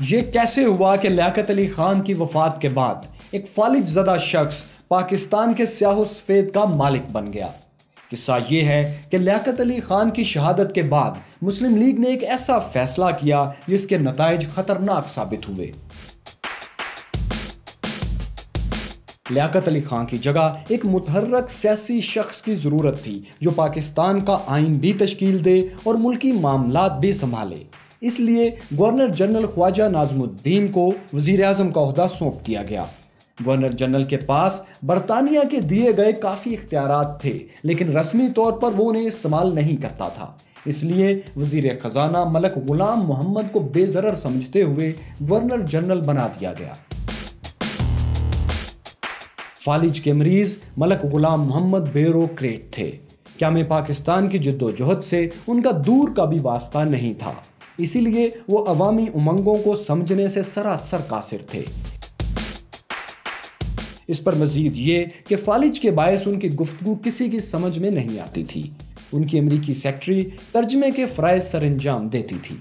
یہ کیسے ہوا کہ لیاقت علی خان کی وفات کے بعد ایک فالج زدہ شخص پاکستان کے سیاہ و سفید کا مالک بن گیا؟ قصہ یہ ہے کہ لیاقت علی خان کی شہادت کے بعد مسلم لیگ نے ایک ایسا فیصلہ کیا جس کے نتائج خطرناک ثابت ہوئے۔ لیاقت علی خان کی جگہ ایک متحرک سیاسی شخص کی ضرورت تھی جو پاکستان کا آئین بھی تشکیل دے اور ملکی معاملات بھی سنبھالے۔ اس لیے گورنر جنرل خواجہ ناظم الدین کو وزیر اعظم کا عہدہ سونپ دیا گیا۔ گورنر جنرل کے پاس برطانیہ کے دیے گئے کافی اختیارات تھے، لیکن رسمی طور پر وہ انہیں استعمال نہیں کرتا تھا۔ اس لیے وزیر خزانہ ملک غلام محمد کو بے ضرر سمجھتے ہوئے گورنر جنرل بنا دیا گیا۔ فالج کے مریض ملک غلام محمد بیوروکریٹ تھے۔ قیام پاکستان کی جد و جہد سے ان کا دور کا بھی واسطہ نہیں تھا، اسی لیے وہ عوامی امنگوں کو سمجھنے سے سراسر قاصر تھے۔ اس پر مزید یہ کہ فالج کے باعث ان کی گفتگو کسی کی سمجھ میں نہیں آتی تھی۔ ان کی امریکی سیکرٹری ترجمے کے فرائض سر انجام دیتی تھی۔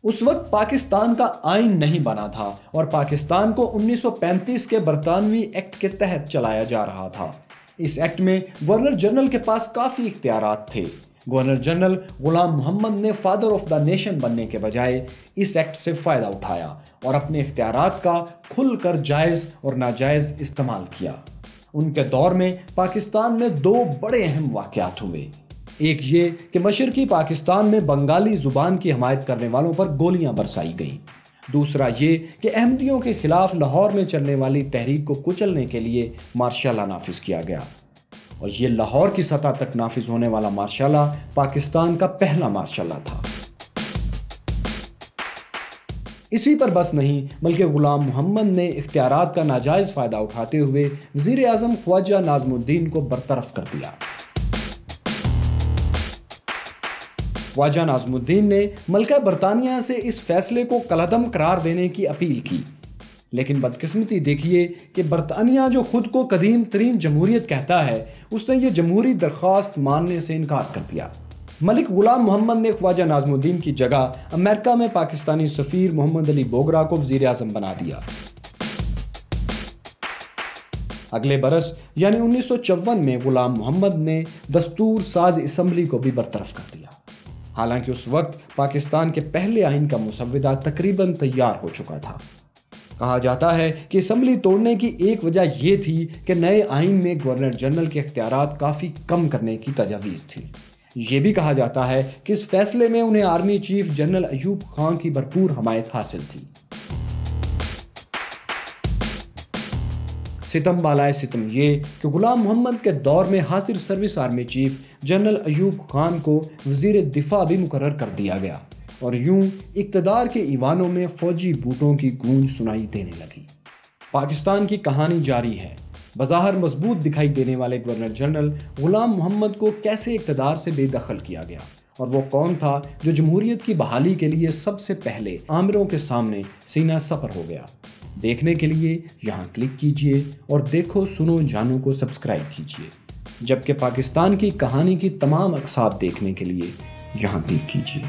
اس وقت پاکستان کا آئین نہیں بنا تھا اور پاکستان کو 1935 کے برطانوی ایکٹ کے تحت چلایا جا رہا تھا۔ اس ایکٹ میں گورنر جنرل کے پاس کافی اختیارات تھے۔ گورنر جنرل غلام محمد نے فادر آف دا نیشن بننے کے بجائے اس ایکٹ سے فائدہ اٹھایا اور اپنے اختیارات کا کھل کر جائز اور ناجائز استعمال کیا۔ ان کے دور میں پاکستان میں دو بڑے اہم واقعات ہوئے۔ ایک یہ کہ مشرقی پاکستان میں بنگالی زبان کی حمایت کرنے والوں پر گولیاں برسائی گئیں۔ دوسرا یہ کہ احمدیوں کے خلاف لاہور میں چلنے والی تحریک کو کچلنے کے لیے مارشل لا نافذ کیا گیا، اور یہ لاہور کی سطح تک نافذ ہونے والا مارشل لا پاکستان کا پہلا مارشل لا تھا۔ اسی پر بس نہیں بلکہ غلام محمد نے اختیارات کا ناجائز فائدہ اٹھاتے ہوئے وزیر اعظم خواجہ ناظم الدین کو برطرف کر دیا۔ خواجہ ناظم الدین نے ملکہ برطانیہ سے اس فیصلے کو کالعدم قرار دینے کی اپیل کی، لیکن بدقسمتی دیکھیے کہ برطانیہ جو خود کو قدیم ترین جمہوریت کہتا ہے، اس نے یہ جمہوری درخواست ماننے سے انکار کر دیا۔ ملک غلام محمد نے خواجہ ناظم الدین کی جگہ امریکہ میں پاکستانی سفیر محمد علی بوگرا کو وزیر اعظم بنا دیا۔ اگلے برس یعنی 1954 میں غلام محمد نے دستور ساز اسمبلی کو بھی برطرف کر دیا۔ حالانکہ اس وقت پاکستان کے پہلے آئین کا مسودہ تقریباً تیار ہو چکا تھا۔ کہا جاتا ہے کہ اسمبلی توڑنے کی ایک وجہ یہ تھی کہ نئے آئین میں گورنر جنرل کے اختیارات کافی کم کرنے کی تجویز تھی۔ یہ بھی کہا جاتا ہے کہ اس فیصلے میں انہیں army chief general Ayub Khan کی بھرپور حمایت حاصل تھی۔ ستم بالائے ستم یہ کہ غلام محمد کے دور میں حاضر service army chief general Ayub Khan کو وزیر دفاع بھی مقرر کر دیا گیا، اور یوں اقتدار کے ایوانوں میں فوجی بوٹوں کی گونج سنائی دینے لگی۔ پاکستان کی کہانی جاری ہے۔ بظاہر مضبوط دکھائی دینے والے گورنر جنرل غلام محمد کو کیسے اقتدار سے بے دخل کیا گیا، اور وہ کون تھا جو جمہوریت کی بحالی کے لیے سب سے پہلے آمروں کے سامنے سینہ سپر ہو گیا۔ دیکھنے کے لیے یہاں کلک کیجئے اور دیکھو سنو جانو کو سبسکرائب کیجئے، جبکہ پاکستان کی کہانی کی تمام اقساط دیکھنے کے لیے یہاں کلک کیجئے۔